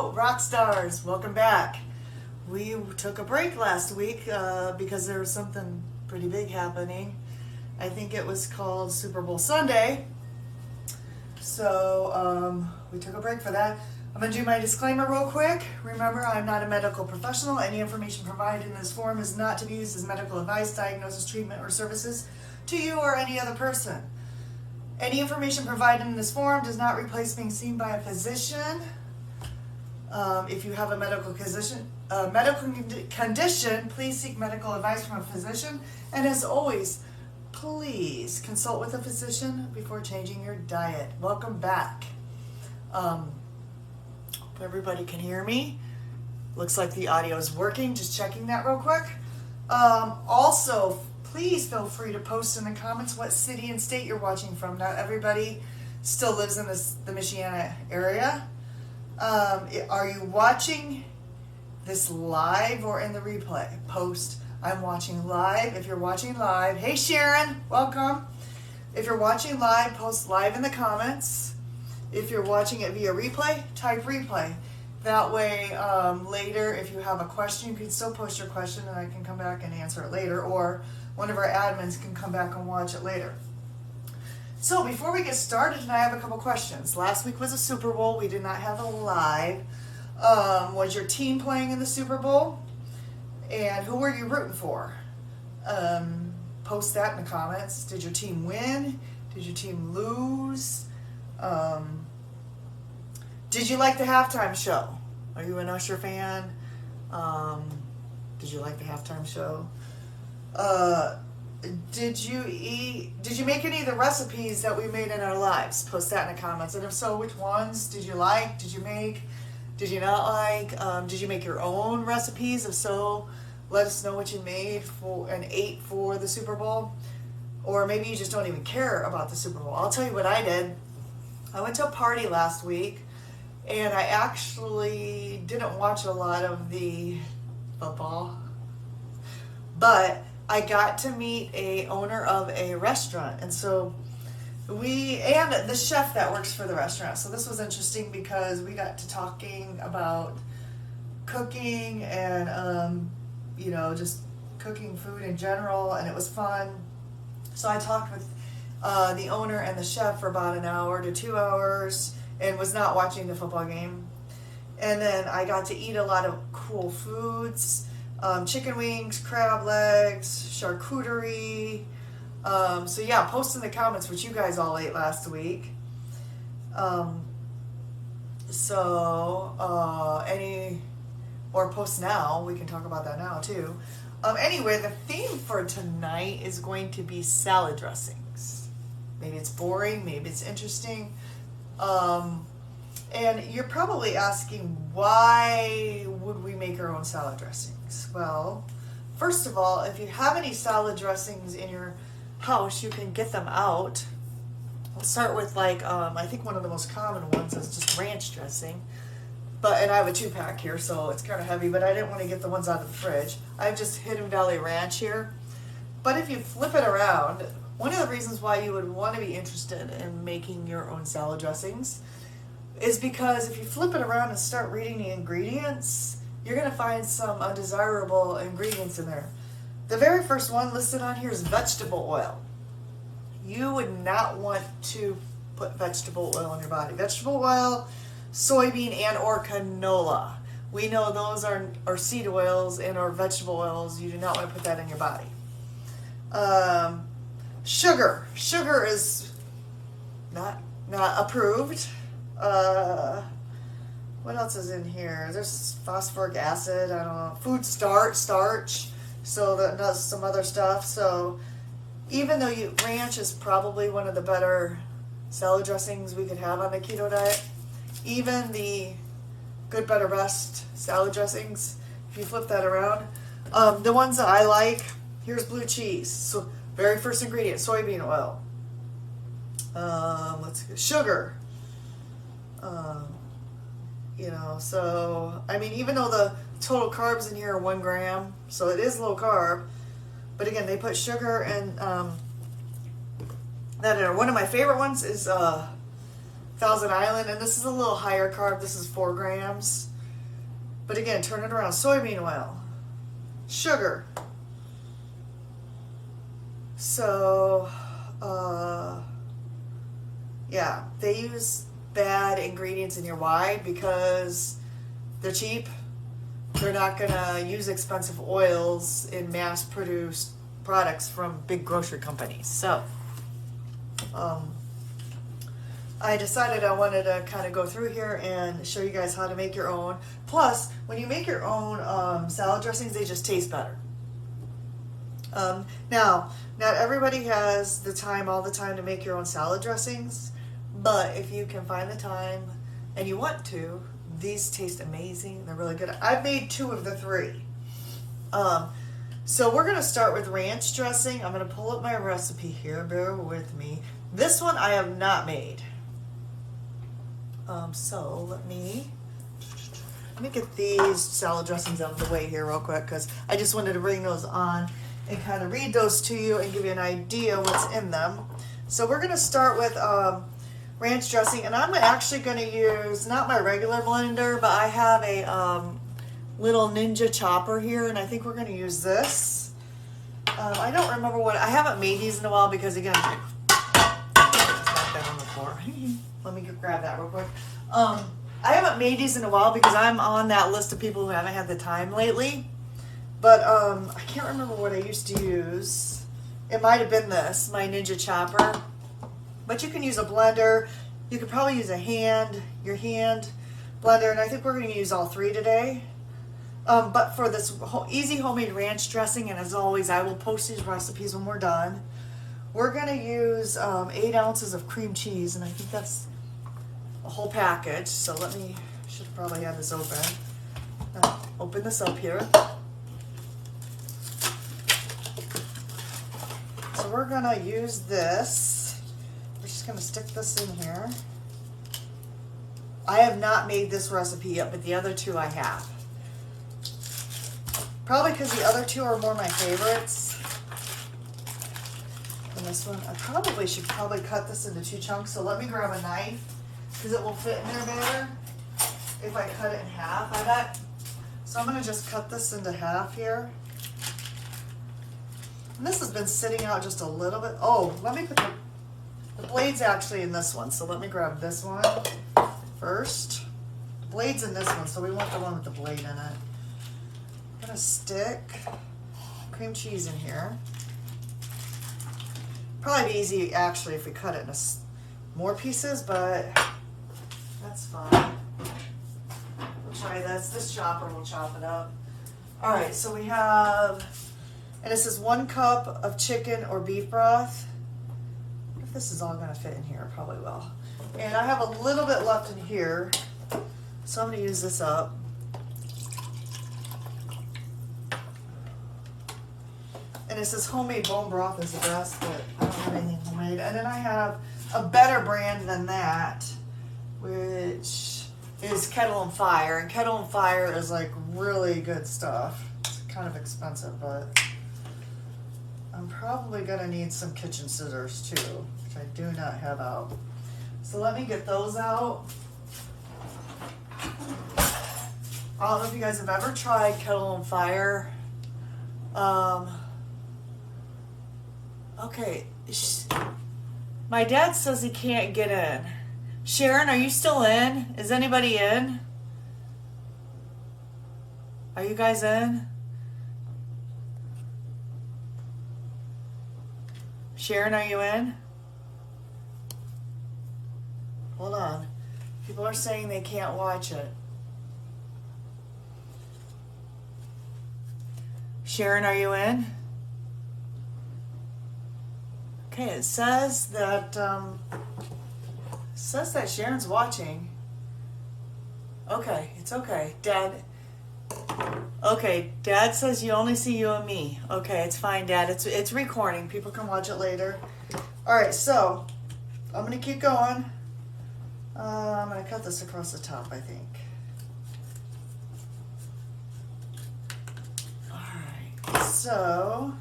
Hello, rock stars. Welcome back. We took a break last week because there was something pretty big happening. I think it was called Super Bowl Sunday. So we took a break for that. I'm going to do my disclaimer real quick. Remember, I'm not a medical professional. Any information provided in this forum is not to be used as medical advice, diagnosis, treatment, or services to you or any other person. Any information provided in this forum does not replace being seen by a physician. If you have a medical condition, please seek medical advice from a physician. And as always, please consult with a physician before changing your diet. Welcome back. Hope everybody can hear me. Looks like the audio is working. Just checking that real quick. Also, please feel free to post in the comments what city and state you're watching from. Not everybody still lives in the Michiana area. Are you watching this live or in the replay? Post, I'm watching live. If you're watching live, hey Sharon, welcome. If you're watching live, post live in the comments. If you're watching it via replay, type replay. That way, later, if you have a question, you can still post your question and I can come back and answer it later, or one of our admins can come back and watch it later. So before we get started, I have a couple questions. Last week was a Super Bowl. We did not have a live. Was your team playing in the Super Bowl? And who were you rooting for? Post that in the comments. Did your team win? Did your team lose? Did you like the halftime show? Are you an Usher fan? Did you like the halftime show? Did you make any of the recipes that we made in our lives? Post that in the comments. And if so, which ones did you like? Did you make? Did you not like? Did you make your own recipes? If so, let us know what you made and ate for the Super Bowl. Or maybe you just don't even care about the Super Bowl. I'll tell you what I did. I went to a party last week, and I actually didn't watch a lot of the football, but I got to meet a owner of a restaurant, and so and the chef that works for the restaurant. So this was interesting because we got to talking about cooking and just cooking food in general, and it was fun. So I talked with the owner and the chef for about an hour to 2 hours and was not watching the football game. And then I got to eat a lot of cool foods. Chicken wings, crab legs, charcuterie. So yeah, post in the comments what you guys all ate last week. Or post now. We can talk about that now too. Anyway, the theme for tonight is going to be salad dressings. Maybe it's boring, maybe it's interesting. And you're probably asking, why would we make our own salad dressings? Well, first of all, if you have any salad dressings in your house, you can get them out. Let's start with I think one of the most common ones is just ranch dressing. And I have a 2-pack here, so it's kind of heavy, but I didn't want to get the ones out of the fridge. I have just Hidden Valley Ranch here. But if you flip it around, one of the reasons why you would want to be interested in making your own salad dressings is because if you flip it around and start reading the ingredients, you're going to find some undesirable ingredients in there. The very first one listed on here is vegetable oil. You would not want to put vegetable oil in your body. Vegetable oil, soybean, and or canola. We know those are seed oils and or vegetable oils. You do not want to put that in your body. Sugar. Sugar is not approved. What else is in here? There's phosphoric acid, I don't know, food starch, so that's some other stuff. So even though ranch is probably one of the better salad dressings we could have on the keto diet, even the good, better, best salad dressings, if you flip that around, the ones that I like, here's blue cheese. So very first ingredient, soybean oil. Sugar. So, I mean, even though the total carbs in here are 1 gram, so it is low carb, but again, they put sugar and that in there. One of my favorite ones is Thousand Island, and this is a little higher carb. This is 4 grams. But again, turn it around. Soybean oil, sugar. So, yeah, they use bad ingredients in here. Why? Because they're cheap. They're not going to use expensive oils in mass-produced products from big grocery companies. So, I decided I wanted to kind of go through here and show you guys how to make your own. Plus, when you make your own salad dressings, they just taste better. Now, not everybody has the time all the time to make your own salad dressings, but if you can find the time and you want to, these taste amazing. They're really good. I've made 2 of the 3. So we're going to start with ranch dressing. I'm going to pull up my recipe here. Bear with me. This one I have not made. So let me get these salad dressings out of the way here real quick, because I just wanted to bring those on and kind of read those to you and give you an idea what's in them. So we're going to start with ranch dressing, and I'm actually going to use not my regular blender, but I have a little Ninja chopper here, and I think we're going to use this. I don't remember what, I haven't made these in a while because again, that on the floor. Let me grab that real quick. I haven't made these in a while because I'm on that list of people who haven't had the time lately. But I can't remember what I used to use. It might have been this, my Ninja chopper. But you can use a blender. You could probably use your hand blender, and I think we're going to use all 3 today. But for this easy homemade ranch dressing, and as always, I will post these recipes when we're done. We're going to use 8 ounces of cream cheese, and I think that's a whole package. So should probably have this open. Open this up here. So we're going to use this. We're just going to stick this in here. I have not made this recipe yet, but the other 2 I have. Probably because the other 2 are more my favorites than this one. I probably should cut this into 2 chunks. So let me grab a knife because it will fit in there better if I cut it in half, I bet. So I'm going to just cut this into half here. And this has been sitting out just a little bit. Oh, let me put the blade's actually in this one. So let me grab this one first. The blade's in this one, so we want the one with the blade in it. I'm going to stick cream cheese in here. Probably be easy actually if we cut it into more pieces, but that's fine. We'll try this. This chopper will chop it up. All right, so we have, and this is 1 cup of chicken or beef broth. If this is all going to fit in here, it probably will. And I have a little bit left in here, so I'm going to use this up. And it says homemade bone broth is the best, but I don't have anything homemade. And then I have a better brand than that, which is Kettle and Fire. And Kettle and Fire is like really good stuff. It's kind of expensive, but I'm probably going to need some kitchen scissors too, which I do not have out. So let me get those out. I don't know if you guys have ever tried Kettle and Fire. Okay, my dad says he can't get in. Sharon, are you still in? Is anybody in? Are you guys in? Sharon, are you in? Hold on. People are saying they can't watch it. Sharon, are you in? Okay, it says that Sharon's watching. Okay, it's okay. Dad. Okay, Dad says you only see you and me. Okay, it's fine, Dad. It's recording. People can watch it later. All right, so I'm gonna keep going. I'm gonna cut this across the top, I think. All right, so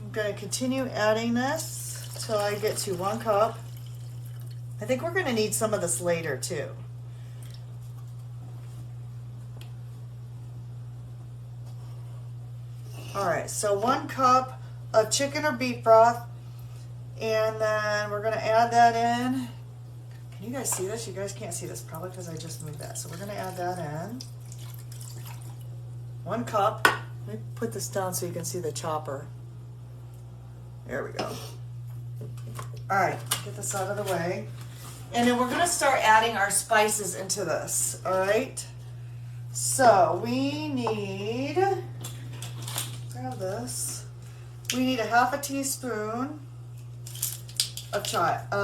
I'm going to continue adding this till I get to 1 cup. I think we're going to need some of this later too. All right, so 1 cup of chicken or beef broth, and then we're gonna add that in. Can you guys see this? You guys can't see this probably because I just moved that. So we're gonna add that in. 1 cup. Let me put this down so you can see the chopper. There we go. All right, get this out of the way. And then we're gonna start adding our spices into this, all right? So we need, grab this. We need a 1/2 teaspoon of chives.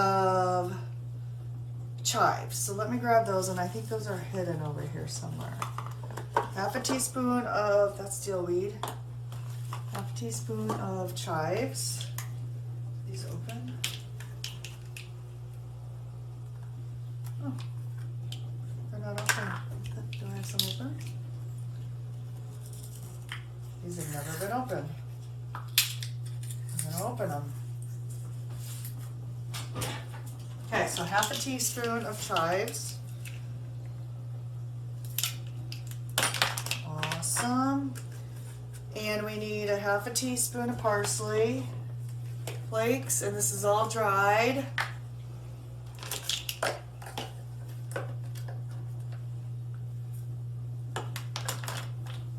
So let me grab those, and I think those are hidden over here somewhere. 1/2 teaspoon of, that's dill weed. 1/2 teaspoon of chives. These open. Oh, they're not open. Do I have some open? These have never been open. I'm gonna open them. Okay, so 1/2 teaspoon of chives. Awesome. And we need a 1/2 teaspoon of parsley flakes, and this is all dried.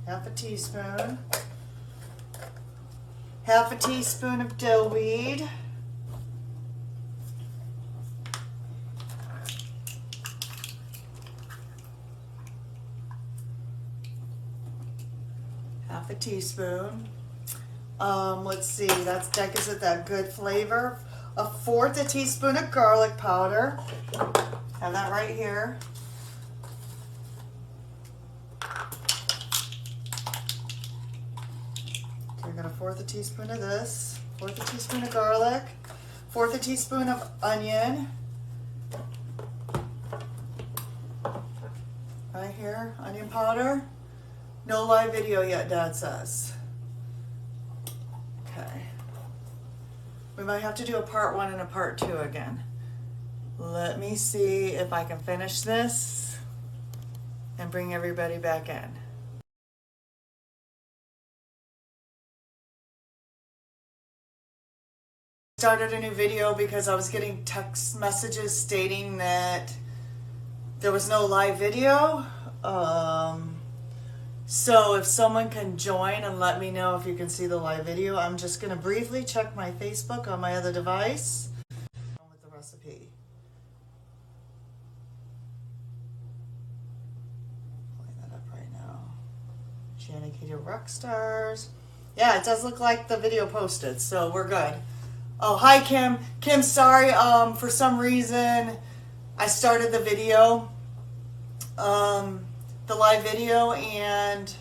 Half a teaspoon. 1/2 teaspoon of dill weed. Half a teaspoon. Let's see, that gives it that good flavor. 1/4 teaspoon of garlic powder. Have that right here. Okay, I got 1/4 teaspoon of this. 1/4 teaspoon of garlic. 1/4 teaspoon of onion. Right here, onion powder. No live video yet, Dad says. Okay. We might have to do a part 1 and a part 2 again. Let me see if I can finish this and bring everybody back in. Started a new video because I was getting text messages stating that there was no live video. So if someone can join and let me know if you can see the live video, I'm just going to briefly check my Facebook on my other device with the recipe. Pulling that up right now. Shannon Keto Rockstars. Yeah, it does look like the video posted, so we're good. Oh, hi Kim. Kim, sorry, for some reason I started the video. The live video, and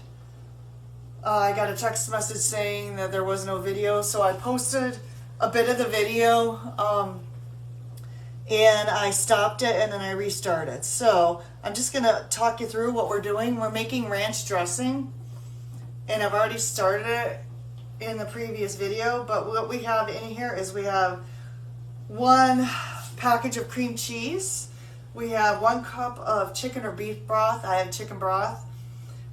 I got a text message saying that there was no video, so I posted a bit of the video, and I stopped it and then I restarted. So I'm just gonna talk you through what we're doing. We're making ranch dressing, and I've already started it in the previous video, but what we have in here is we have 1 package of cream cheese. We have 1 cup of chicken or beef broth. I have chicken broth.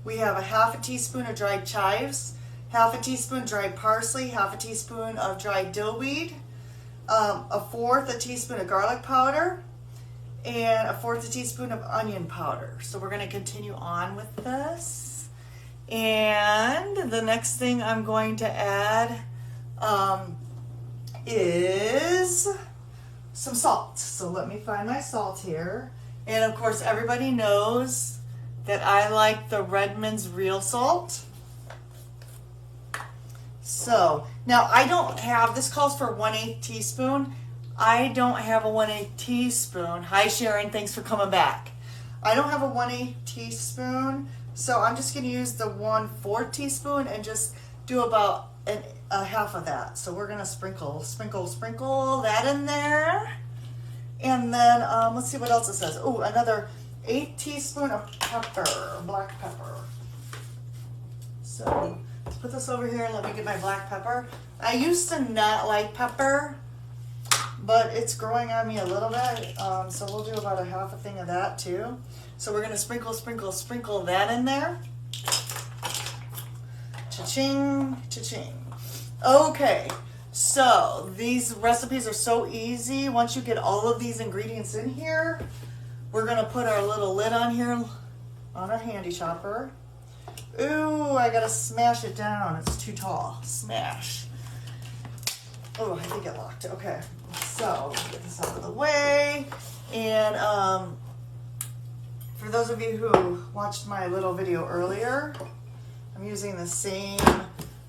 We have a 1/2 teaspoon of dried chives, 1/2 teaspoon dried parsley, 1/2 teaspoon of dried dill weed, 1/4 teaspoon of garlic powder, and 1/4 teaspoon of onion powder. So we're going to continue on with this. And the next thing I'm going to add is some salt. So let me find my salt here. And of course everybody knows that I like the Redmond's real salt. So now I don't have, this calls for 1/8 teaspoon. I don't have a 1/8 teaspoon. Hi Sharon, thanks for coming back. I don't have a 1/8 teaspoon, so I'm just going to use the 1/4 teaspoon and just do about a half of that. So we're going to sprinkle that in there. And then let's see what else it says. Oh, another 1/8 teaspoon of pepper, black pepper. So let's put this over here and let me get my black pepper. I used to not like pepper, but it's growing on me a little bit. So we'll do about a half a thing of that too. So we're going to sprinkle that in there. Cha-ching, cha-ching. Okay, so these recipes are so easy. Once you get all of these ingredients in here, we're gonna put our little lid on here on our handy chopper. Ooh, I gotta smash it down. It's too tall. Smash. Oh, I think it locked. Okay, so get this out of the way. And for those of you who watched my little video earlier, I'm using the same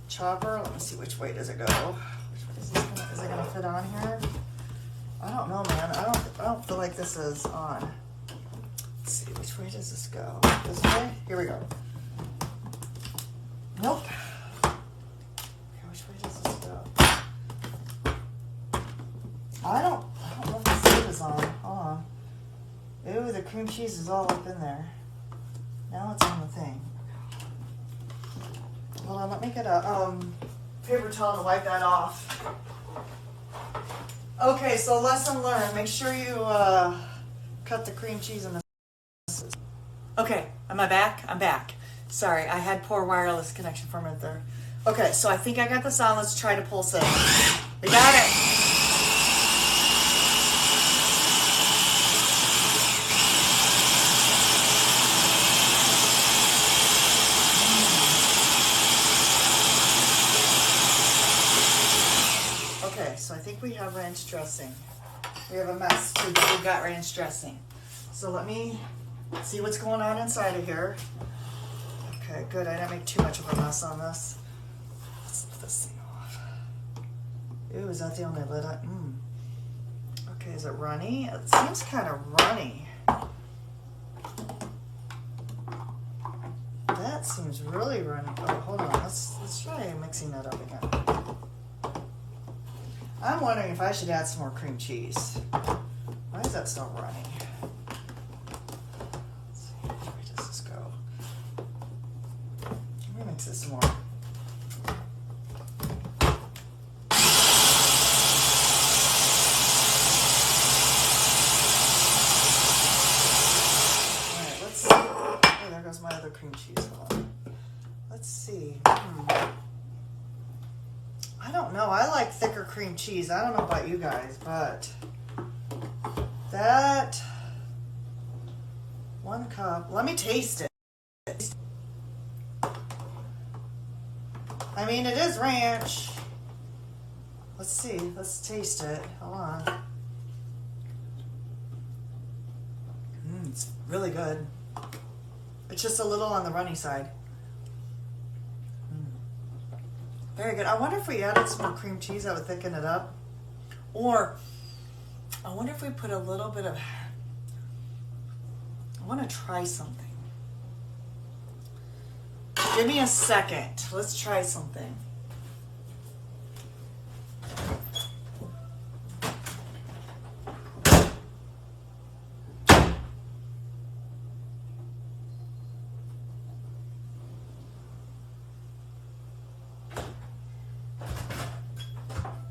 chopper. Let me see, which way does it go? Which way is it gonna fit on here? I don't know, man. I don't feel like this is on. Let's see, which way does this go? This way? Here we go. Nope. Okay, which way does this go? I don't know if the lid is on. Hold on. Ooh, the cream cheese is all up in there. Now it's on the thing. Hold on, let me get a paper towel to wipe that off. Okay, so lesson learned. Make sure you cut the cream cheese in the. Okay, am I back? I'm back. Sorry, I had poor wireless connection for a minute there. Okay, so I think I got this on. Let's try to pulse it. We got it. Okay, so I think we have ranch dressing. We have a mess too, but we've got ranch dressing. So let me see what's going on inside of here. Okay, good. I didn't make too much of a mess on this. Let's put this thing off. Ooh, is that the only lid? Okay, is it runny? It seems kind of runny. That seems really runny. Oh, hold on. Let's try mixing that up again. I'm wondering if I should add some more cream cheese. Why is that so runny? Let's see, which way does this go? Let me mix this more. Alright, let's see. Oh, there goes my other cream cheese. Hold on. Let's see. I don't know. I like thicker cream cheese. I don't know about you guys, but that 1 cup. Let me taste it. I mean, it is ranch. Let's see. Let's taste it. Hold on. It's really good. It's just a little on the runny side. Very good. I wonder if we added some more cream cheese, that would thicken it up. Or, I wonder if we put a little bit of... I want to try something. Give me a second. Let's try something.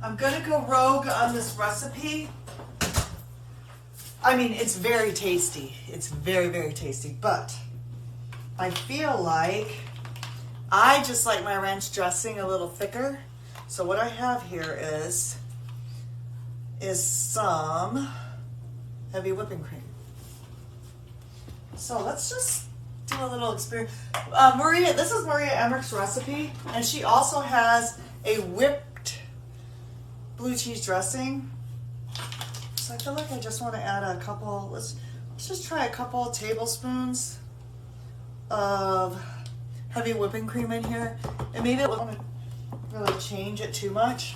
I'm gonna go rogue on this recipe. I mean, it's very tasty. It's very, very tasty, but I feel like I just like my ranch dressing a little thicker. So what I have here is some heavy whipping cream. So let's just do a little experiment. This is Maria Emmerich's recipe, and she also has a whipped blue cheese dressing. So I feel like I just want to add a couple, let's just try a couple tablespoons of heavy whipping cream in here. And maybe it won't really change it too much.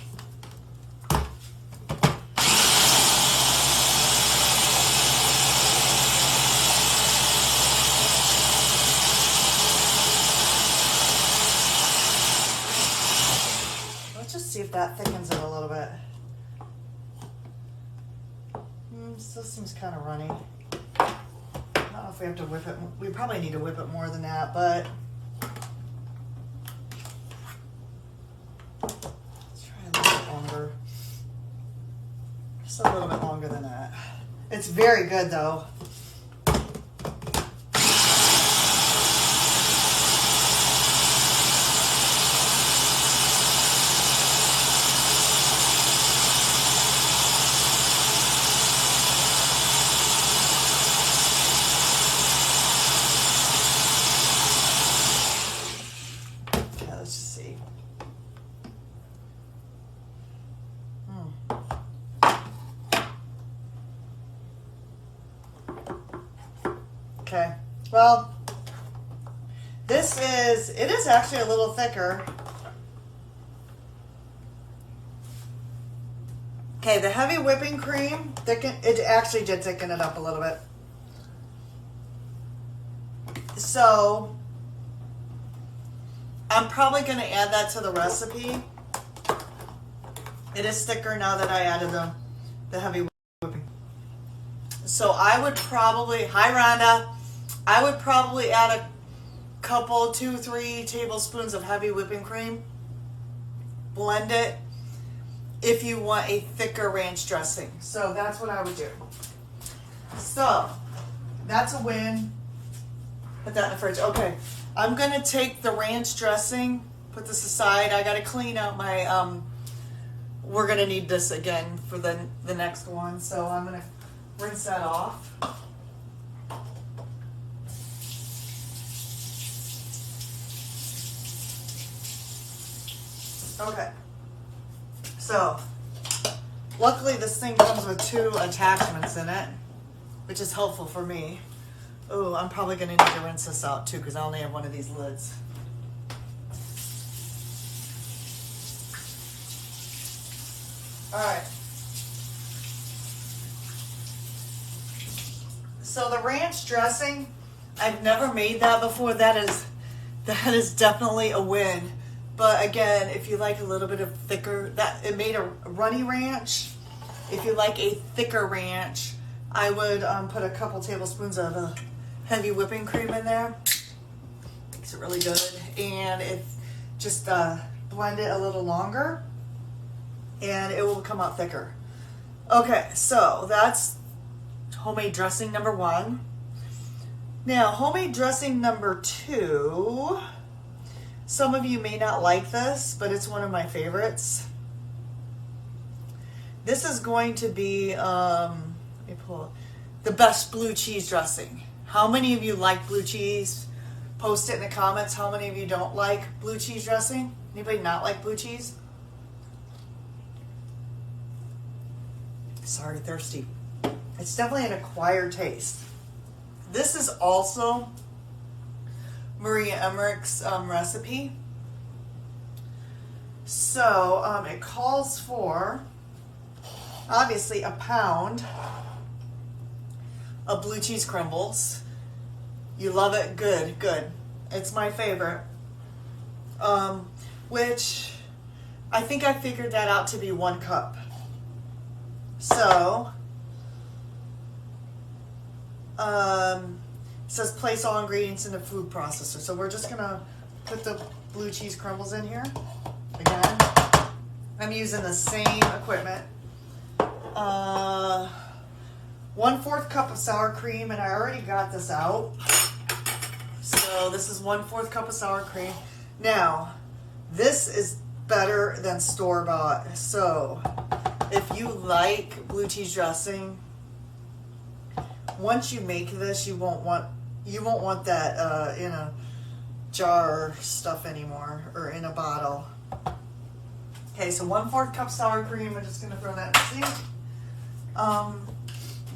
Let's just see if that thickens it a little bit. Still seems kind of runny. I don't know if we have to whip it. We probably need to whip it more than that, but let's try a little bit longer. Just a little bit longer than that. It's very good though. Okay, well, it is actually a little thicker. Okay, the heavy whipping cream, it actually did thicken it up a little bit. So, I'm probably going to add that to the recipe. It is thicker now that I added the heavy whipping. So I would probably, hi Rhonda, I would probably add a couple, 2-3 tablespoons of heavy whipping cream. Blend it if you want a thicker ranch dressing. So that's what I would do. So that's a win. Put that in the fridge. Okay, I'm going to take the ranch dressing, put this aside. I got to clean out my, we're going to need this again for the next one. So I'm going to rinse that off. Okay. So, luckily this thing comes with 2 attachments in it, which is helpful for me. Oh, I'm probably going to need to rinse this out too because I only have one of these lids. Alright. So the ranch dressing, I've never made that before. That is definitely a win. But again, if you like a little bit of thicker, it made a runny ranch. If you like a thicker ranch, I would put a couple tablespoons of heavy whipping cream in there. Makes it really good. And it just blend it a little longer and it will come out thicker. Okay, so that's homemade dressing number 1. Now, homemade dressing number 2. Some of you may not like this, but it's one of my favorites. This is going to be let me pull the best blue cheese dressing. How many of you like blue cheese? Post it in the comments. How many of you don't like blue cheese dressing? Anybody not like blue cheese? Sorry, thirsty. It's definitely an acquired taste. This is also Maria Emmerich's recipe. So it calls for obviously a pound of blue cheese crumbles. You love it? Good, good. It's my favorite. Which I think I figured that out to be 1 cup. So it says place all ingredients in the food processor. So we're just gonna put the blue cheese crumbles in here. Again, I'm using the same equipment. 1/4 cup of sour cream, and I already got this out. So this is 1/4 cup of sour cream. Now, this is better than store-bought. So if you like blue cheese dressing, once you make this, you won't want that in a jar stuff anymore or in a bottle. Okay, so 1/4 cup sour cream. I'm just gonna throw that in the sink.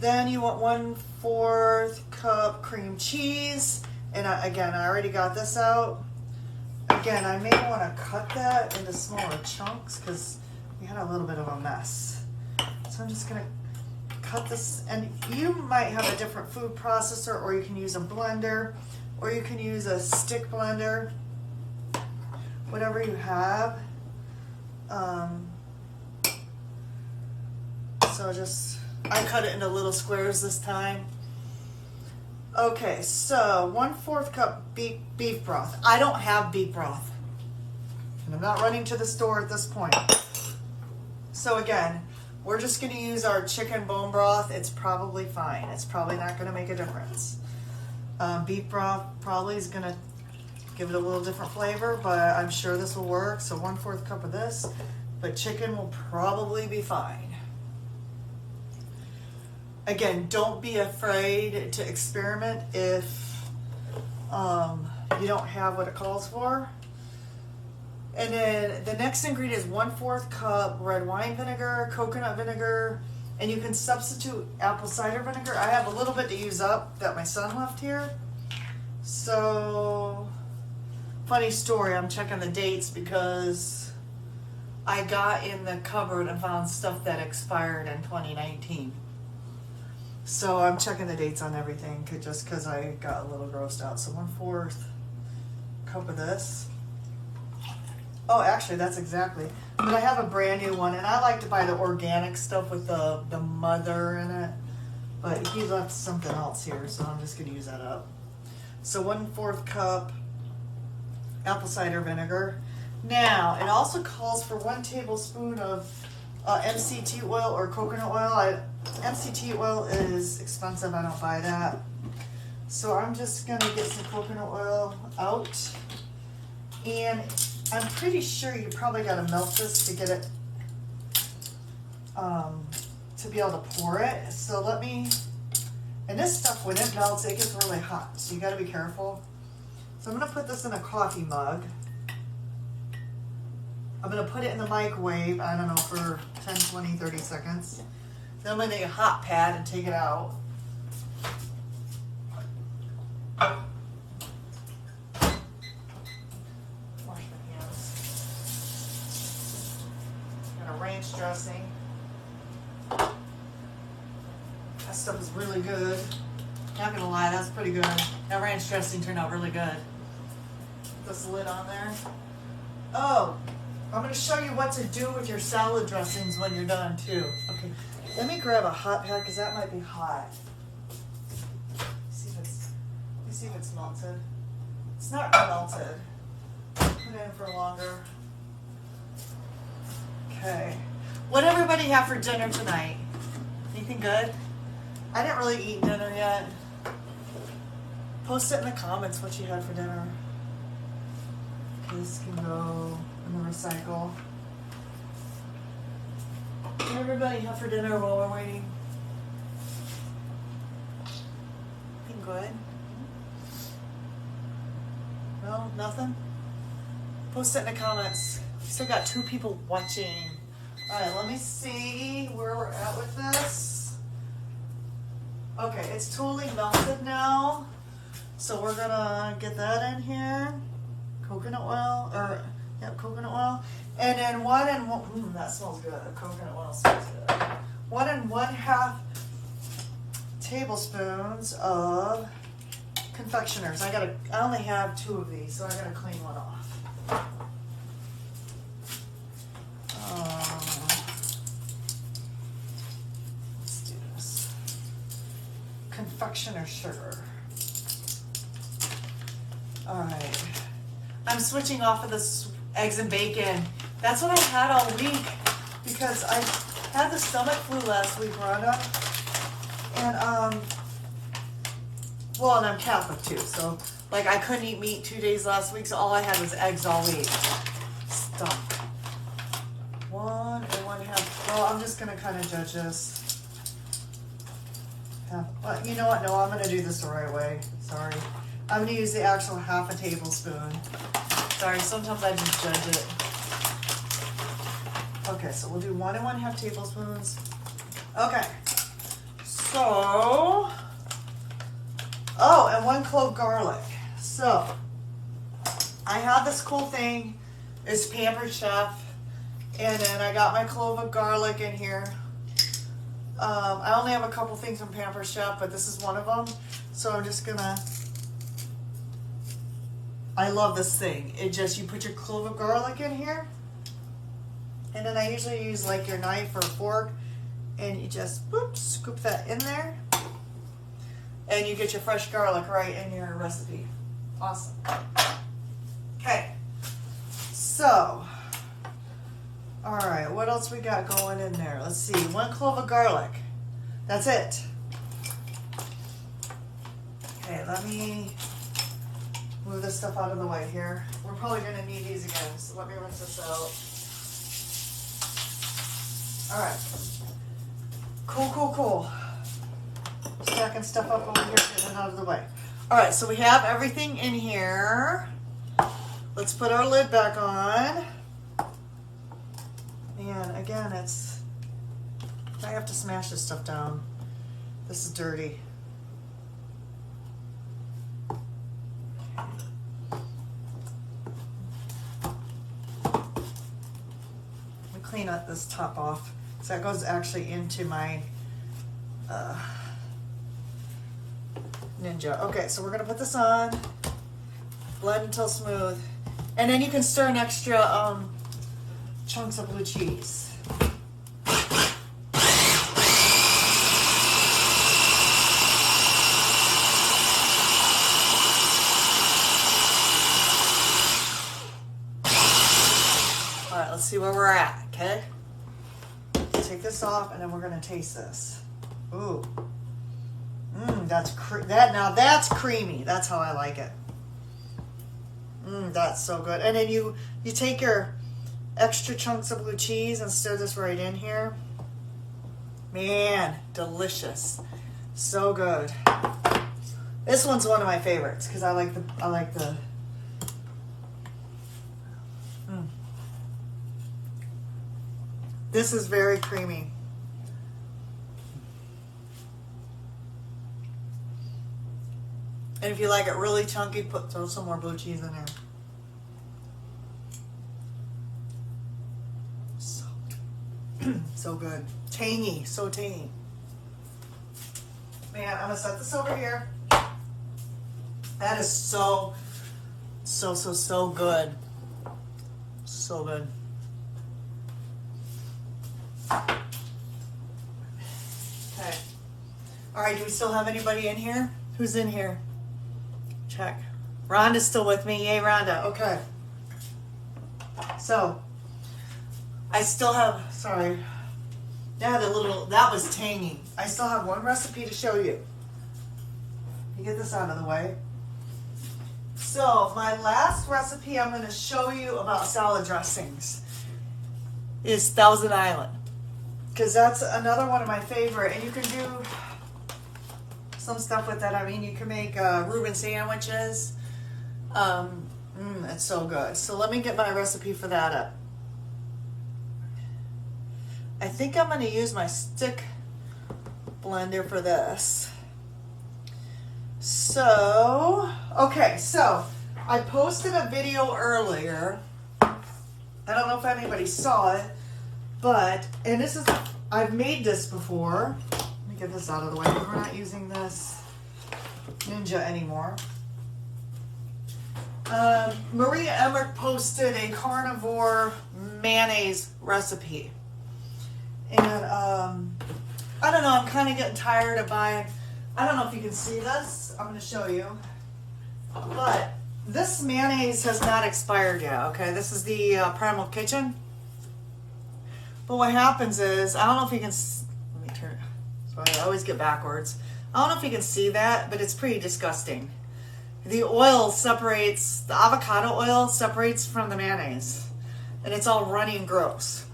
Then you want 1/4 cup cream cheese, and again, I already got this out. Again, I may want to cut that into smaller chunks because we had a little bit of a mess. So I'm just gonna cut this, and you might have a different food processor, or you can use a blender, or you can use a stick blender, whatever you have. So I cut it into little squares this time. Okay, so 1/4 cup beef broth. I don't have beef broth, and I'm not running to the store at this point. So again, we're just going to use our chicken bone broth. It's probably fine. It's probably not going to make a difference. Beef broth probably is going to give it a little different flavor, but I'm sure this will work. So 1/4 cup of this, but chicken will probably be fine. Again, don't be afraid to experiment if you don't have what it calls for. And then the next ingredient is 1/4 cup red wine vinegar, coconut vinegar, And you can substitute apple cider vinegar. I have a little bit to use up that my son left here. So, funny story, I'm checking the dates because I got in the cupboard and found stuff that expired in 2019. So I'm checking the dates on everything just because I got a little grossed out. So 1/4 cup of this. Oh, actually, that's exactly. But I have a brand new one, and I like to buy the organic stuff with the mother in it. But he left something else here, so I'm just going to use that up. So 1/4 cup apple cider vinegar. Now, it also calls for 1 tablespoon of MCT oil or coconut oil. MCT oil is expensive. I don't buy that. So I'm just going to get some coconut oil out. And I'm pretty sure you probably got to melt this to get it, to be able to pour it. So let me, and this stuff, when it melts, it gets really hot. So you got to be careful. So I'm going to put this in a coffee mug. I'm going to put it in the microwave, I don't know, for 10, 20, 30 seconds. Then I'm going to take a hot pad and take it out. Wash my hands. Got a ranch dressing. That stuff is really good. Not going to lie, that's pretty good. That ranch dressing turned out really good. Put this lid on there. Oh, I'm going to show you what to do with your salad dressings when you're done too. Okay, let me grab a hot pad because that might be hot. Let me see if it's melted. It's not melted. Put it in for longer. Okay. What did everybody have for dinner tonight? Anything good? I didn't really eat dinner yet. Post it in the comments what you had for dinner. This can go in the recycle. What did everybody have for dinner while we're waiting? Anything good? No, nothing? Post it in the comments. We still got 2 people watching. Alright, let me see where we're at with this. Okay, it's totally melted now. So we're gonna get that in here. Coconut oil, or yep, coconut oil. And then that smells good. Coconut oil smells good. 1 1/2 tablespoons of confectioners. I only have 2 of these, so I gotta clean one off. Let's do this. Confectioner sugar. All right. I'm switching off of this eggs and bacon. That's what I had all week because I had the stomach flu last week, Rhonda. And well, and I'm Catholic too, so like I couldn't eat meat 2 days last week, so all I had was eggs all week. Stop. 1 1/2. Well, I'm just gonna kind of judge this. Well, you know what? No, I'm gonna do this the right way. Sorry. I'm gonna use the actual 1/2 tablespoon. Sorry, sometimes I just judge it. Okay, so we'll do 1 1/2 tablespoons. Okay. So, oh, and 1 clove garlic. So, I have this cool thing. It's Pampered Chef. And then I got my clove of garlic in here. I only have a couple things from Pampered Chef, but this is one of them. So I'm just gonna, I love this thing. It just, you put your clove of garlic in here. And then I usually use like your knife or fork. And you just, whoop, scoop that in there. And you get your fresh garlic right in your recipe. Awesome. Okay. So, all right, what else we got going in there? Let's see, 1 clove of garlic. That's it. Okay, let me move this stuff out of the way here. We're probably gonna need these again, so let me rinse this out. All right. Cool. Stacking stuff up over here, getting it out of the way. All right, so we have everything in here. Let's put our lid back on. And again, it's I have to smash this stuff down. This is dirty. Clean up this top off. So that goes actually into my Ninja. Okay, so we're gonna put this on, blend until smooth, and then you can stir an extra chunks of blue cheese. All right, let's see where we're at. Okay, take this off, and then we're gonna taste this. Ooh, that's that's creamy. That's how I like it. That's so good. And then you take your extra chunks of blue cheese and stir this right in here. Man, delicious, so good. This one's one of my favorites because I like the. This is very creamy. And if you like it really chunky, throw some more blue cheese in there. So good. Tangy, so tangy. Man, I'm gonna set this over here. That is so good. So good. Okay. All right, do we still have anybody in here? Who's in here? Check. Rhonda's still with me. Yay, Rhonda. Okay. So, I still have, sorry. That was tangy. I still have one recipe to show you. Let me get this out of the way. So, my last recipe I'm going to show you about salad dressings is Thousand Island. Because that's another one of my favorite, and you can do some stuff with that. I mean, you can make Reuben sandwiches. It's so good. So let me get my recipe for that up. I think I'm going to use my stick blender for this. So, okay, so I posted a video earlier. I don't know if anybody saw it. But, and this is, I've made this before. Let me get this out of the way. We're not using this Ninja anymore. Maria Emmerich posted a carnivore mayonnaise recipe. And, I don't know, I'm kind of getting tired of buying, I don't know if you can see this. I'm going to show you. But this mayonnaise has not expired yet, okay? This is the Primal Kitchen. But what happens is, I don't know if you can, let me turn, so I always get backwards. I don't know if you can see that, but it's pretty disgusting. The oil separates, the avocado oil separates from the mayonnaise. And it's all runny and gross.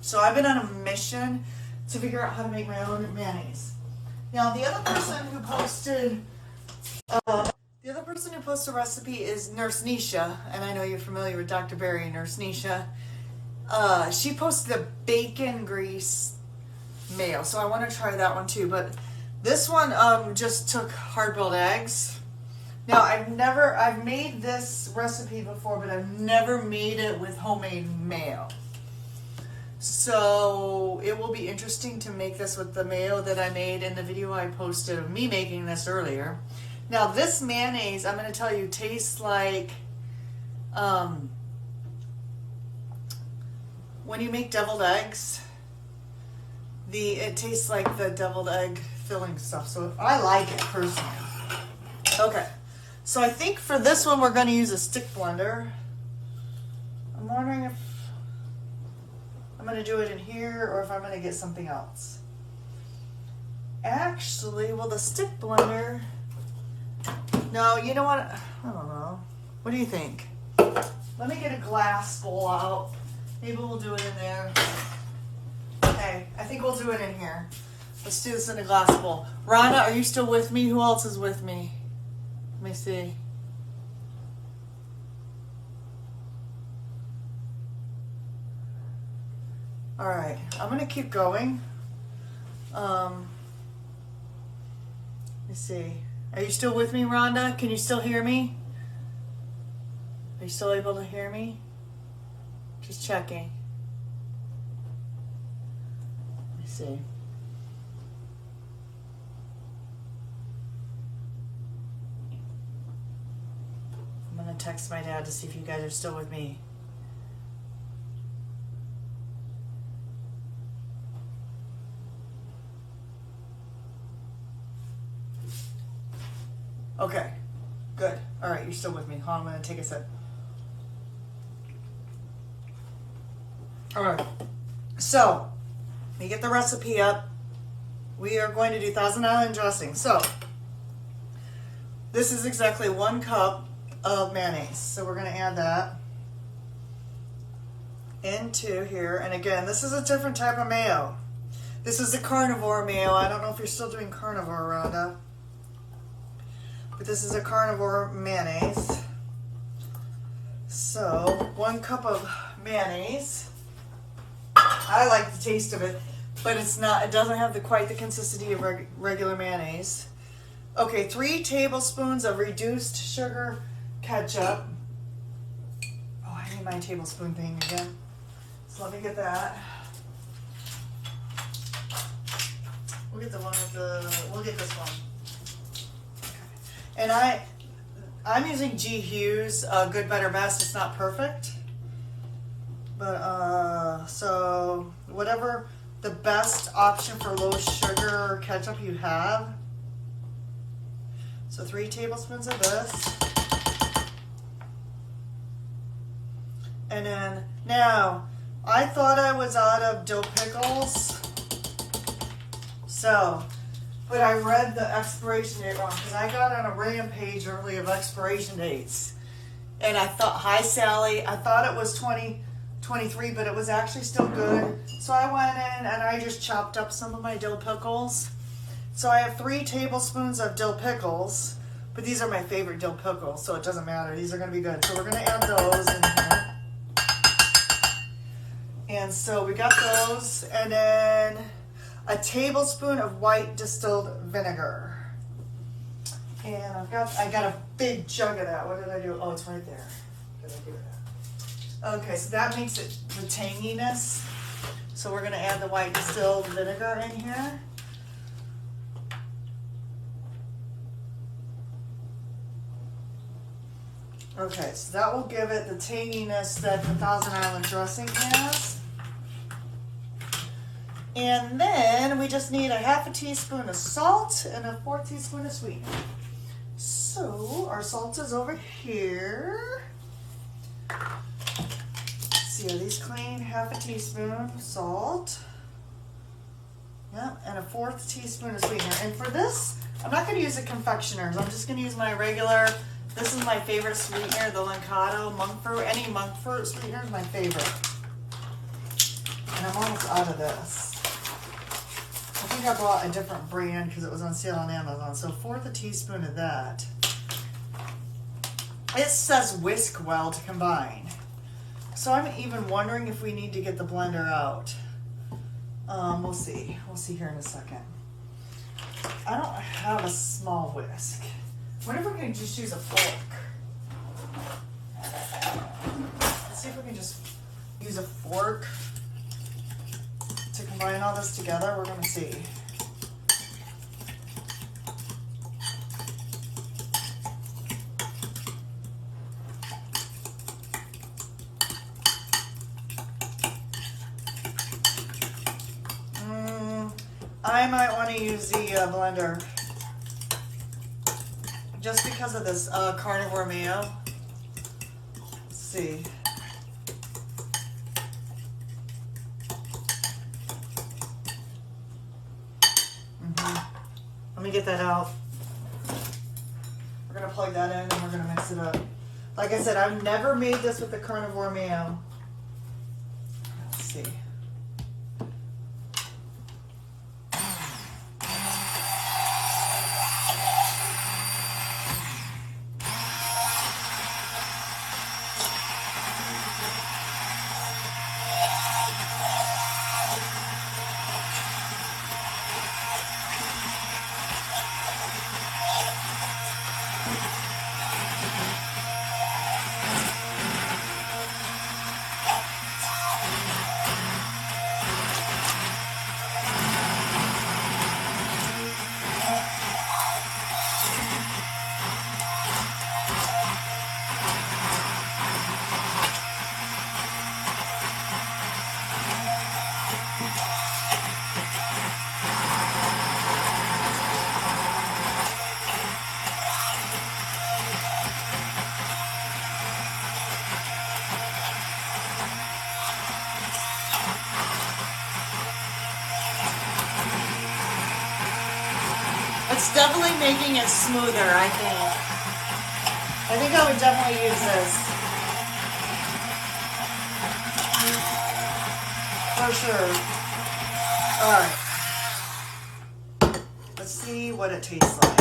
So I've been on a mission to figure out how to make my own mayonnaise. Now the other person who posted, a recipe is Nurse Nisha. And I know you're familiar with Dr. Berry, Nurse Nisha. She posted a bacon grease mayo, so I want to try that one too. But this one just took hard-boiled eggs. Now I've made this recipe before, but I've never made it with homemade mayo. So it will be interesting to make this with the mayo that I made in the video I posted of me making this earlier. Now this mayonnaise, I'm going to tell you, tastes like when you make deviled eggs, it tastes like the deviled egg filling stuff. So I like it personally. Okay, so I think for this one we're going to use a stick blender. I'm wondering if I'm going to do it in here or if I'm going to get something else. Actually, well, the stick blender, no, you know what? I don't know. What do you think? Let me get a glass bowl out. Maybe we'll do it in there. Okay, I think we'll do it in here. Let's do this in a glass bowl. Rhonda, are you still with me? Who else is with me? Let me see. All right, I'm gonna keep going. Let me see. Are you still with me, Rhonda? Can you still hear me? Are you still able to hear me? Just checking. Let me see. I'm gonna text my dad to see if you guys are still with me. Okay, good. All right, you're still with me. Hold on, I'm gonna take a sip. All right, so let me get the recipe up. We are going to do Thousand Island dressing. So this is exactly 1 cup of mayonnaise. So we're gonna add that into here. And again, this is a different type of mayo. This is a carnivore mayo. I don't know if you're still doing carnivore, Rhonda. But this is a carnivore mayonnaise. So 1 cup of mayonnaise. I like the taste of it, but it doesn't have quite the consistency of regular mayonnaise. Okay, 3 tablespoons of reduced sugar ketchup. Oh, I need my tablespoon thing again. So let me get that. We'll get we'll get this one. And I'm using G. Hughes, Good, Better, Best. It's not perfect. But, so whatever the best option for low sugar ketchup you have. So 3 tablespoons of this. And then, now, I thought I was out of dill pickles. But I read the expiration date wrong because I got on a rampage early of expiration dates. And I thought, hi Sally, I thought it was 2023, but it was actually still good. So I went in and I just chopped up some of my dill pickles. So I have 3 tablespoons of dill pickles, but these are my favorite dill pickles, so it doesn't matter. These are going to be good. So we're going to add those in here. And so we got those, and then a tablespoon of white distilled vinegar. And I got a big jug of that. What did I do? Oh, it's right there. Did I do that? Okay, so that makes it the tanginess. So we're going to add the white distilled vinegar in here. Okay, so that will give it the tanginess that the Thousand Island dressing has. And then we just need a half a teaspoon of salt and a 4th teaspoon of sweetener. So our salt is over here. Let's see, are these clean? Half a teaspoon of salt. Yeah, and a 4th teaspoon of sweetener. And for this, I'm not going to use the confectioners. I'm just going to use my regular. This is my favorite sweetener, the Lancado monk fruit. Any monk fruit sweetener is my favorite. And I'm almost out of this. I think I bought a different brand because it was on sale on Amazon. So 1/4 teaspoon of that. It says whisk well to combine. So I'm even wondering if we need to get the blender out. We'll see. We'll see here in a second. I don't have a small whisk. What if we're going to just use a fork? Let's see if we can just use a fork to combine all this together. We're going to see. I might want to use the blender just because of this carnivore mayo. Let's see. Let me get that out. We're going to plug that in and we're going to mix it up. Like I said, I've never made this with the carnivore mayo. Let's see. It's definitely making it smoother, I think. I think I would definitely use this. For sure. Alright. Let's see what it tastes like.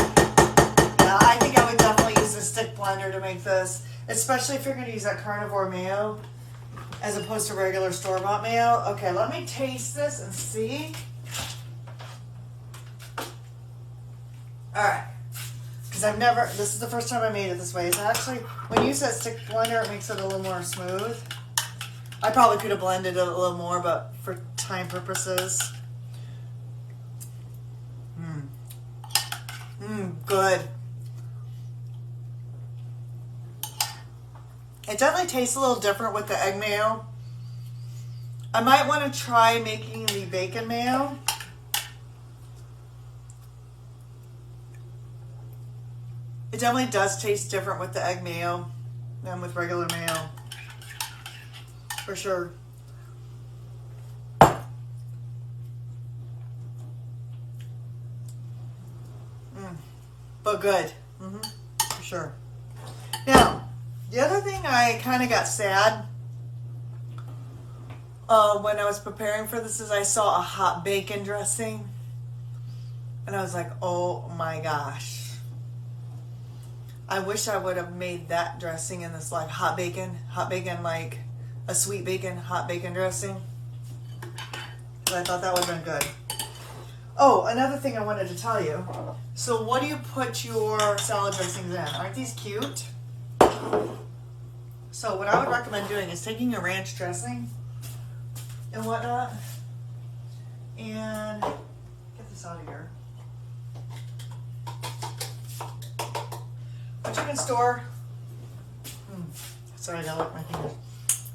Yeah, I think I would definitely use the stick blender to make this, especially if you're going to use that carnivore mayo as opposed to regular store-bought mayo. Okay, let me taste this and see. Alright. Because this is the first time I made it this way. It's actually, when you use that stick blender, it makes it a little more smooth. I probably could have blended it a little more, but for time purposes. Good. It definitely tastes a little different with the egg mayo. I might want to try making the bacon mayo. It definitely does taste different with the egg mayo than with regular mayo. For sure. But good. For sure. Now, the other thing I kind of got sad when I was preparing for this is I saw a hot bacon dressing. And I was like, oh my gosh. I wish I would have made that dressing in this life. Hot bacon like a sweet bacon, hot bacon dressing. I thought that would have been good. Oh, another thing I wanted to tell you. So what do you put your salad dressings in? Aren't these cute? So what I would recommend doing is taking a ranch dressing and whatnot and get this out of here. What you can store, sorry, I gotta lick my fingers.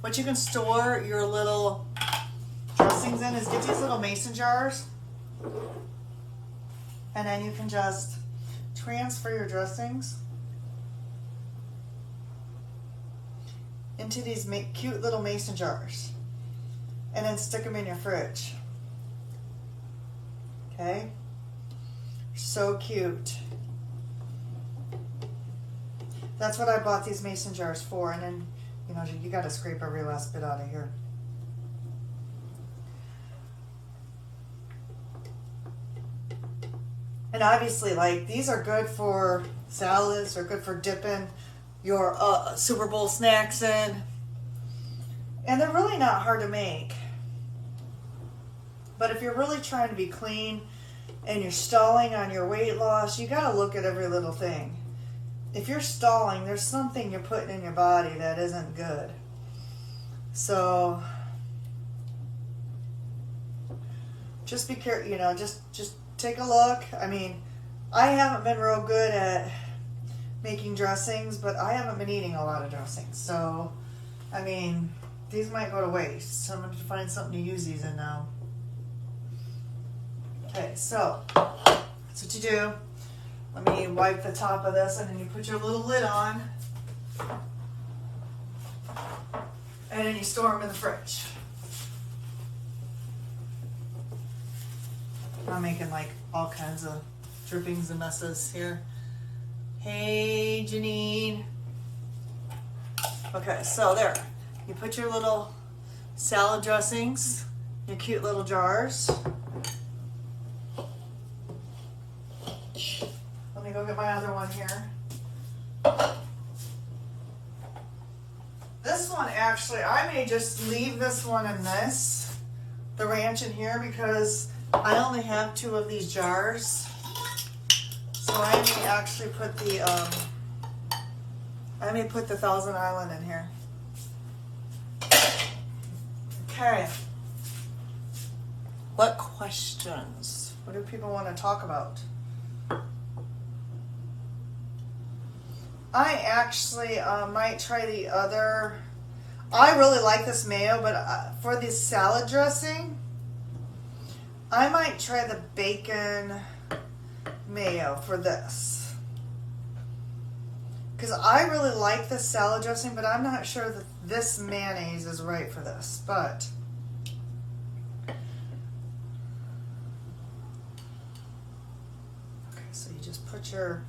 What you can store your little dressings in is get these little mason jars, and then you can just transfer your dressings into these cute little mason jars, and then stick them in your fridge. Okay, so cute. That's what I bought these mason jars for, and then, you know, you got to scrape every last bit out of here. And obviously, like, these are good for salads, they're good for dipping your Super Bowl snacks in. And they're really not hard to make. But if you're really trying to be clean and you're stalling on your weight loss, you got to look at every little thing. If you're stalling, there's something you're putting in your body that isn't good. So just be careful, you know, just take a look. I mean, I haven't been real good at making dressings, but I haven't been eating a lot of dressings. So, I mean, these might go to waste. So I'm going to find something to use these in now. Okay, so that's what you do. Let me wipe the top of this, and then you put your little lid on, and then you store them in the fridge. I'm making like all kinds of drippings and messes here. Hey, Janine. Okay, so there. You put your little salad dressings, your cute little jars. Let me go get my other one here. This one actually, I may just leave this one in this, the ranch in here, because I only have 2 of these jars. So I may actually put the Thousand Island in here. Okay. What questions? What do people want to talk about? I actually might try the other. I really like this mayo, but for the salad dressing, I might try the bacon mayo for this. Because I really like this salad dressing, but I'm not sure that this mayonnaise is right for this. But okay, so put your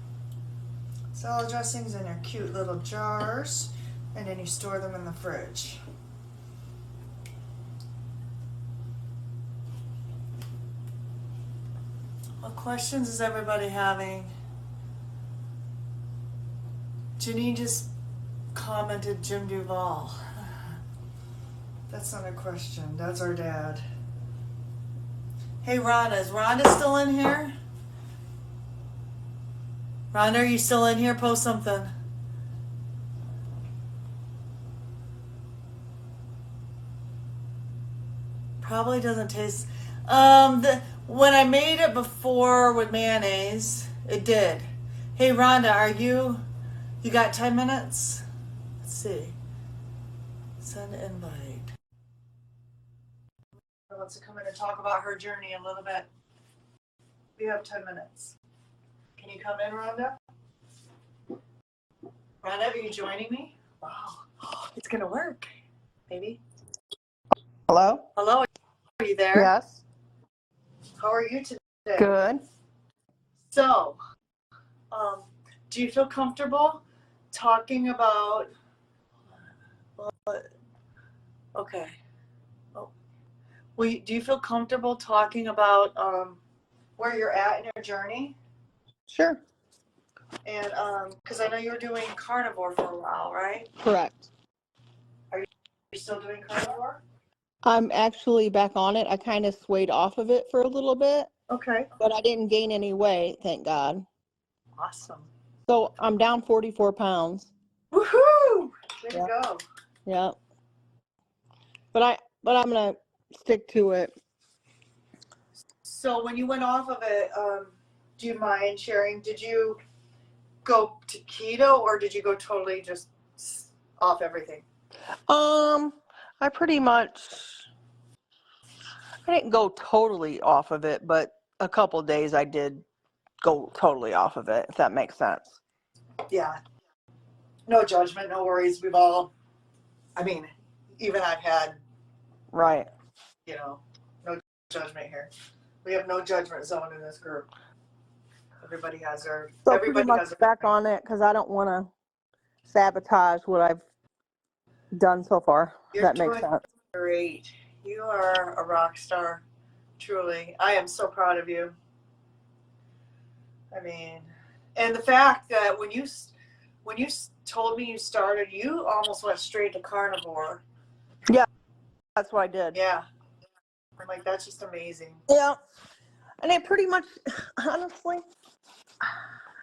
salad dressings in your cute little jars, and then you store them in the fridge. What questions is everybody having? Janine just commented Jim Duvall. That's not a question. That's our dad. Hey, Rhonda. Is Rhonda still in here? Rhonda, are you still in here? Post something. Probably doesn't taste. When I made it before with mayonnaise, it did. Hey, Rhonda, are you got 10 minutes? Let's see. Send invite. Wants to come in and talk about her journey a little bit. We have 10 minutes. Can you come in, Rhonda? Rhonda, are you joining me? Wow. It's going to work, maybe. Hello? Hello, are you there? Yes. How are you today? Good. So, do you feel comfortable talking about, okay. Oh. Do you feel comfortable talking about where you're at in your journey? Sure. And because I know you were doing carnivore for a while, right? Correct. Are you still doing carnivore? I'm actually back on it. I kind of swayed off of it for a little bit, Okay. but I didn't gain any weight, thank God. Awesome. So I'm down 44 pounds. Woohoo! There you go. Yeah. But I'm gonna stick to it. So when you went off of it, do you mind sharing? Did you go to keto or did you go totally just off everything? I pretty much, I didn't go totally off of it, but a couple days I did go totally off of it, if that makes sense. Yeah. No judgment, no worries. We've all, I mean, even I've had, Right. no judgment here. We have no judgment zone in this group. Everybody has their, So everybody pretty much has their, back on it because I don't want to sabotage what I've done so far. If that makes sense. Great. You are a rock star. Truly. I am so proud of you. I mean, and the fact that when you told me you started, you almost went straight to carnivore. Yeah, that's what I did. Yeah. I'm like, that's just amazing. Yeah. And it pretty much, honestly,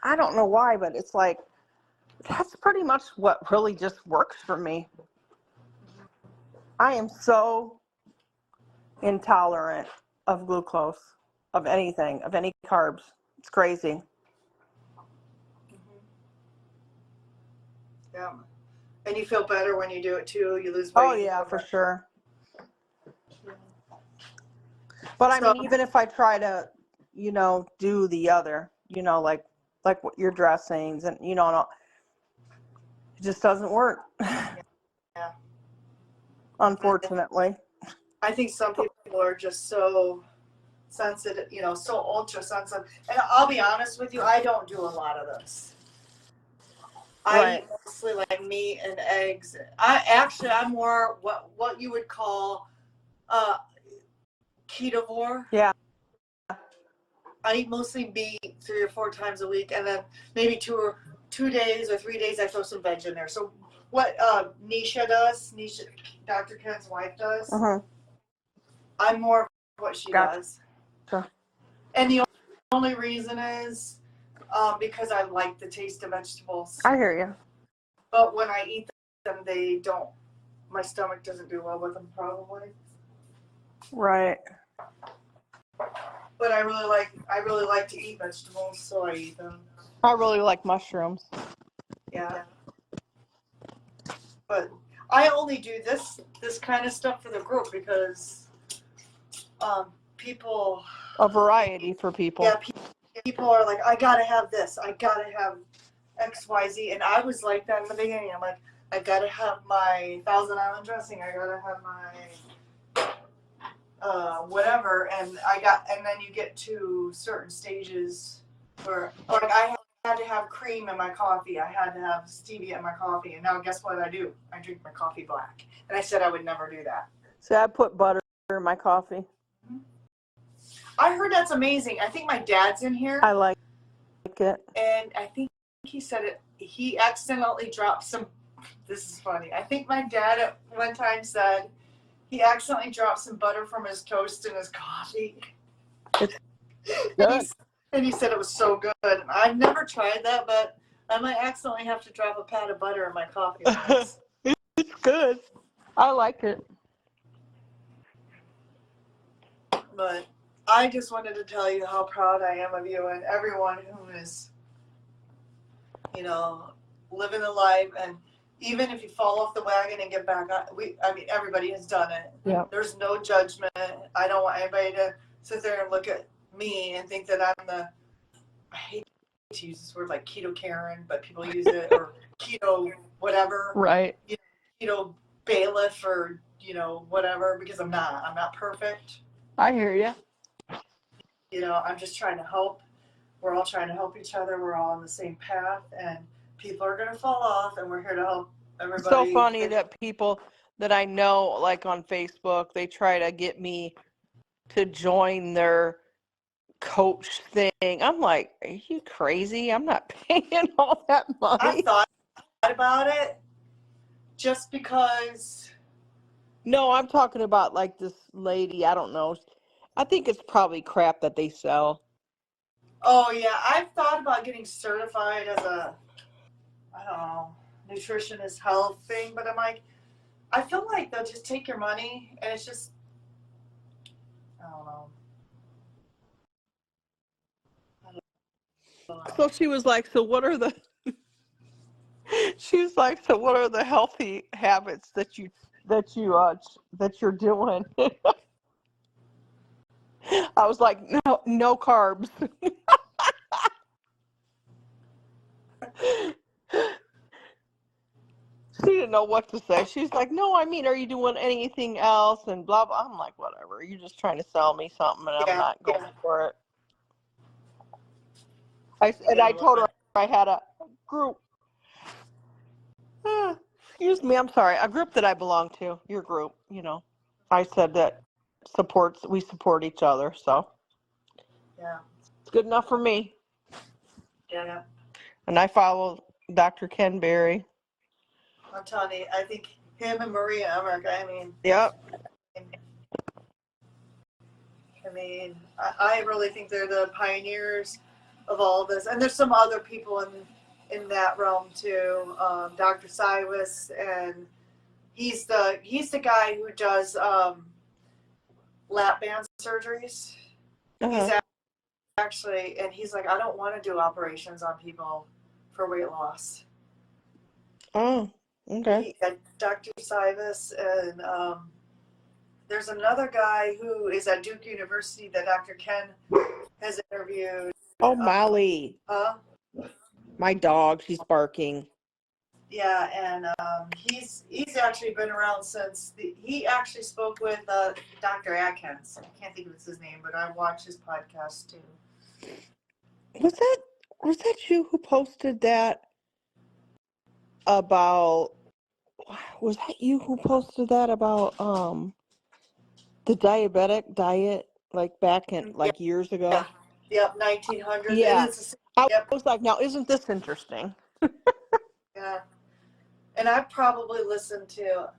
I don't know why, but it's like, that's pretty much what really just works for me. I am so intolerant of glucose, of anything, of any carbs. It's crazy. Yeah. And you feel better when you do it too. You lose weight. Oh, yeah, for sure. But I mean, even if I try to, do the other, like what your dressings and, and all, it just doesn't work. Yeah. Unfortunately. I think some people are just so sensitive, so ultra sensitive. And I'll be honest with you, I don't do a lot of this. I eat mostly like meat and eggs. I'm more what you would call ketovore. Yeah. I eat mostly meat 3 or 4 times a week, and then maybe 2 days or 3 days I throw some veg in there. So what Nisha, Dr. Ken's wife does, I'm more of what she does. Sure. And the only reason is because I like the taste of vegetables. I hear you. But when I eat them, my stomach doesn't do well with them probably. Right. But I really like to eat vegetables, so I eat them. I really like mushrooms. Yeah. But I only do this kind of stuff for the group because people. A variety for people. Yeah, people are like, I gotta have this. I gotta have X, Y, Z. And I was like that in the beginning. I'm like, I gotta have my Thousand Island dressing. I gotta have my whatever. And then you get to certain stages Or like I had to have cream in my coffee. I had to have stevia in my coffee. And now guess what I do? I drink my coffee black. And I said I would never do that. So I put butter in my coffee. I heard that's amazing. I think my dad's in here. I like it. And I think he said it. He accidentally dropped some. This is funny. I think my dad at one time said he accidentally dropped some butter from his toast in his coffee. And he said it was so good. I've never tried that, but I might accidentally have to drop a pat of butter in my coffee. It's good. I like it. But I just wanted to tell you how proud I am of you and everyone who is, living the life. And even if you fall off the wagon and get back on, everybody has done it. Yeah. There's no judgment. I don't want anybody to sit there and look at me and think that I hate to use this word like keto Karen, but people use it, or keto whatever. Right. Keto bailiff, or, whatever, because I'm not perfect. I hear you. I'm just trying to help. We're all trying to help each other. We're all on the same path, and people are going to fall off, and we're here to help everybody. It's so funny that people that I know, like on Facebook, they try to get me to join their coach thing. I'm like, are you crazy? I'm not paying all that money. I thought about it just because. No, I'm talking about like this lady. I don't know. I think it's probably crap that they sell. Oh, yeah. I've thought about getting certified as a, I don't know, nutritionist health thing, but I'm like, I feel like they'll just take your money, and it's just, I don't know. So she was like, so what are the she's like, so what are the healthy habits that you're doing? I was like, no carbs. She didn't know what to say. She's like, no, are you doing anything else? And blah, blah. I'm like, whatever. You're just trying to sell me something, and I'm not going for it. I told her I had a group. Excuse me, I'm sorry. A group that I belong to, your group, I said that we support each other, so. Yeah. It's good enough for me. Yeah. And I follow Dr. Ken Berry. I'm telling you, I think him and Maria Emmerich, Yep. I really think they're the pioneers of all of this. And there's some other people in that realm too. Dr. Cywis, and he's the guy who does lap band surgeries. Uh-huh. He's actually, and he's like, I don't want to do operations on people for weight loss. Oh, okay. Dr. Cywis, and there's another guy who is at Duke University that Dr. Ken has interviewed. Oh, Molly. My dog, she's barking. Yeah, and he's actually been around since he actually spoke with Dr. Atkins. I can't think of his name, but I watch his podcast too. Was that you who posted that about? Was that you who posted that about the diabetic diet, like back in years ago? Yeah. Yep, 1900s. Yeah. And I was like, now isn't this interesting? Yeah. And I probably listened to,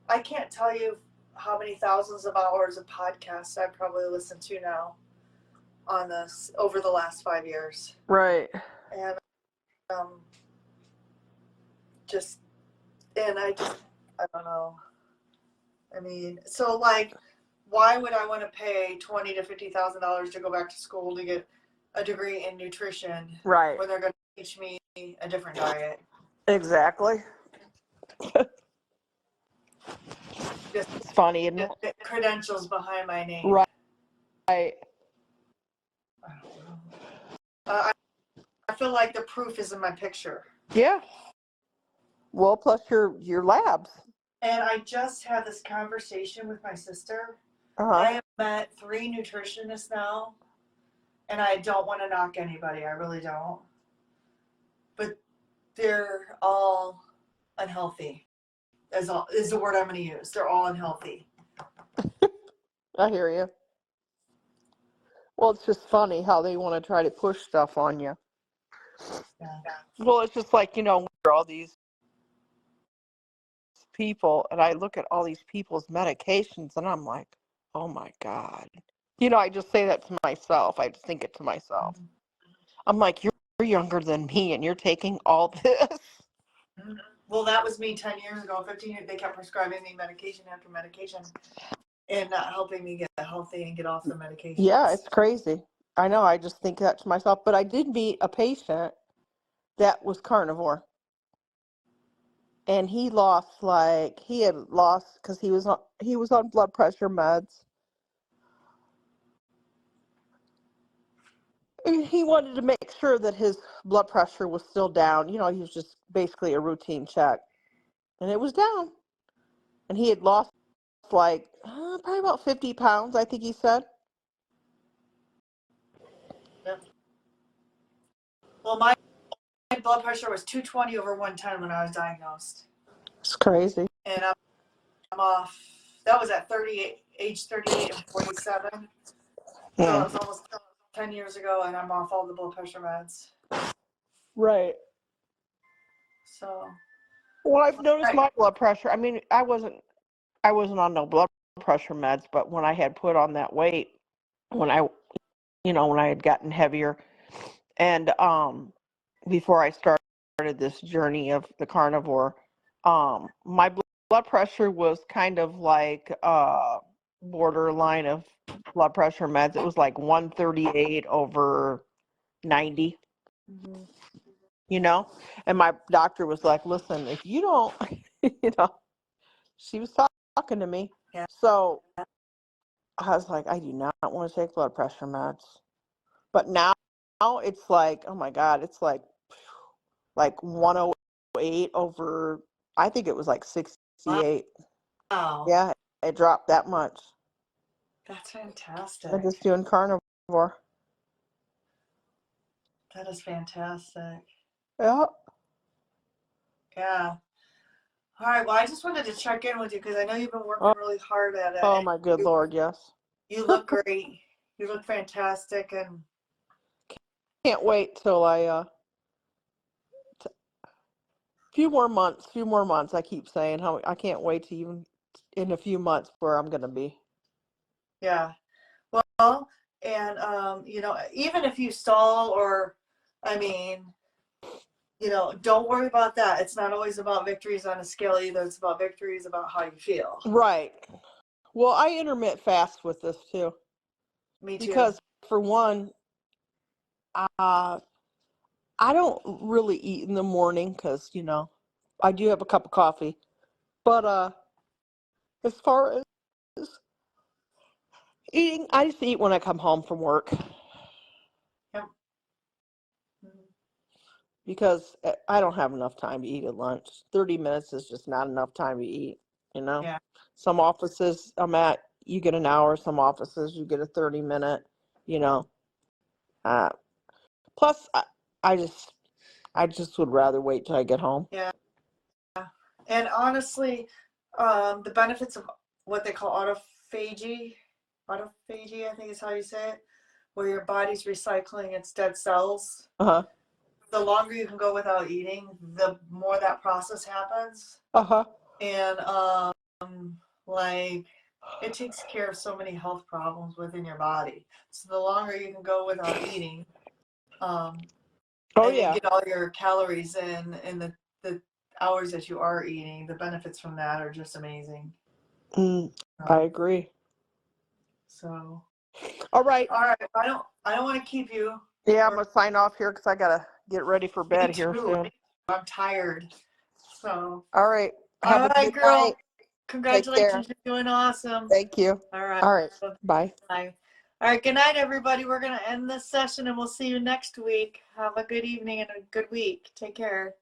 I can't tell you how many thousands of hours of podcasts I probably listened to now on this over the last 5 years. Right. And I don't know. So like, why would I want to pay $20,000 to $50,000 to go back to school to get a degree in nutrition? Right. When they're going to teach me a different diet? Exactly. It's funny, isn't it? The credentials behind my name. Right. I don't know. I feel like the proof is in my picture. Yeah. Well, plus your labs. And I just had this conversation with my sister. Uh-huh. I have met 3 nutritionists now, and I don't want to knock anybody. I really don't. But they're all unhealthy. Is the word I'm going to use. They're all unhealthy. I hear you. Well, it's just funny how they want to try to push stuff on you. Yeah. Well, it's just like, all these people, and I look at all these people's medications, and I'm like, oh my God. I just say that to myself. I just think it to myself. Mm-hmm. I'm like, you're younger than me, and you're taking all this. Mm-hmm. Well, that was me 10 years ago, 15 years. They kept prescribing me medication after medication and not helping me get healthy and get off the medications. Yeah, it's crazy. I know. I just think that to myself. But I did meet a patient that was carnivore. And he had lost because he was on blood pressure meds. And he wanted to make sure that his blood pressure was still down. He was just basically a routine check. And it was down. And he had lost probably about 50 pounds, I think he said. Yep. Well, my blood pressure was 220 over 110 when I was diagnosed. It's crazy. And I'm off. That was at age 38 and 47. So it was almost 10 years ago, and I'm off all the blood pressure meds. Right. So. Well, I've noticed my blood pressure. I mean, I wasn't on no blood pressure meds, but when I had put on that weight, when I had gotten heavier, and before I started this journey of the carnivore, my blood pressure was kind of like borderline of blood pressure meds. It was like 138 over 90. Mm-hmm. And my doctor was like, listen, if you don't, she was talking to me. Yeah. So I was like, I do not want to take blood pressure meds. But now it's like, oh my God, it's like 108 over, I think it was like 68. Wow. Yeah, it dropped that much. That's fantastic. I'm just doing carnivore. That is fantastic. Yeah. Yeah. All right. Well, I just wanted to check in with you because I know you've been working really hard at it. Oh my good Lord, yes. You look great. You look fantastic, and can't wait till few more months. I keep saying how I can't wait to even in a few months where I'm gonna be. Yeah. Well, and even if you stall or, I mean, don't worry about that. It's not always about victories on a scale either. It's about victories about how you feel. Right. Well, I intermittent fast with this too. Me too. Because for one, I don't really eat in the morning because I do have a cup of coffee. But as far as eating, I just eat when I come home from work. Yep. Because I don't have enough time to eat at lunch. 30 minutes is just not enough time to eat, Yeah. Some offices I'm at, you get an hour. Some offices, you get a 30-minute, Plus, I just would rather wait till I get home. Yeah. And honestly, the benefits of what they call autophagy, I think is how you say it, where your body's recycling its dead cells. Uh-huh. The longer you can go without eating, the more that process happens. Uh-huh. And it takes care of so many health problems within your body. So the longer you can go without eating, and get all your calories in the hours that you are eating, the benefits from that are just amazing. I agree. So all right. I don't want to keep you. Yeah, I'm gonna sign off here because I gotta get ready for bed here soon. I'm tired. So all right. Have a good girl. Night. Congratulations, you're doing awesome. Thank you. All right. All right. Bye. Bye. All right. Good night, everybody. We're going to end this session and we'll see you next week. Have a good evening and a good week. Take care.